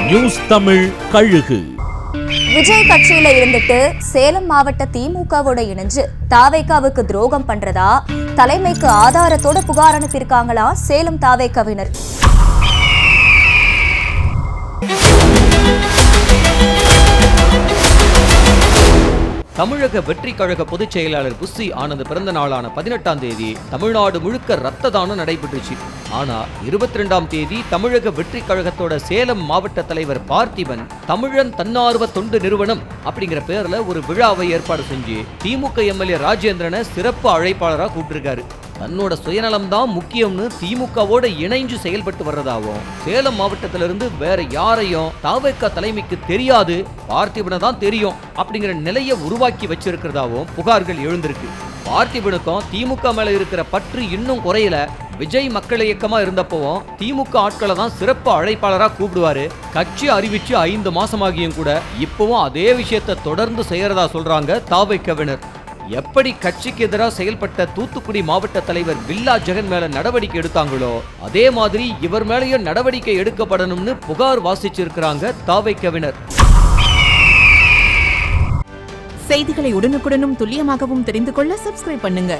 News Tamil கழுகு. விஜய் கட்சியில இருந்துட்டு சேலம் மாவட்ட திமுகவோட இணைஞ்சு தாவேகாவுக்கு துரோகம் பண்றதா தலைமைக்கு ஆதாரத்தோட புகார் அனுப்பியிருக்காங்களா சேலம் தாவேகாவினர். தமிழக வெற்றி கழக பொதுச் செயலாளர் புஸ்ஸி ஆனந்த் பிறந்த நாளான 18ஆம் தேதி தமிழ்நாடு முழுக்க ரத்த தானம் நடைபெற்றுச்சு. ஆனா 22ஆம் தேதி தமிழக வெற்றி கழகத்தோட சேலம் மாவட்ட தலைவர் பார்த்திபன் தமிழன் தன்னார்வ தொண்டு நிறுவனம் அப்படிங்கிற பேர்ல ஒரு விழாவை ஏற்பாடு செஞ்சு திமுக எம்எல்ஏ ராஜேந்திரனை சிறப்பு அழைப்பாளராக கூப்பிட்டிருக்காரு. தன்னோட சுயநலம் தான் முக்கியம்னு திமுகவோட இணைஞ்சு செயல்பட்டு வர்றதாவும், சேலம் மாவட்டத்திலிருந்து வேற யாரையும் தாவேகா தலைமைக்கு தெரியாது, பார்த்திபனை தான் தெரியும் அப்படிங்கிற நிலையை உருவாக்கி வச்சிருக்கிறதாவும் புகார்கள் எழுந்திருக்கு. பார்த்திபனுக்கும் திமுக மேல இருக்கிற பற்று இன்னும் குறையல. விஜய் மக்கள் இயக்கமா இருந்தப்பவும் திமுக ஆட்களை தான் சிறப்பு அழைப்பாளராக கூப்பிடுவாரு. கட்சி அறிவிச்சு 5 மாசமாகியும் கூட இப்பவும் அதே விஷயத்தை தொடர்ந்து செய்யறதா சொல்றாங்க தாவேகாவினர். எப்படி கட்சிக்கு எதிராக செயல்பட்ட தூத்துக்குடி மாவட்ட தலைவர் வில்லா ஜெகன் மேல நடவடிக்கை எடுத்தாங்களோ அதே மாதிரி இவர் மேலேயும் நடவடிக்கை எடுக்கப்படணும்னு புகார் வாசிச்சிருக்கிறாங்க தாவேகாவினர். செய்திகளை உடனுக்குடனும் துல்லியமாகவும் தெரிந்து கொள்ள சப்ஸ்கிரைப் பண்ணுங்க.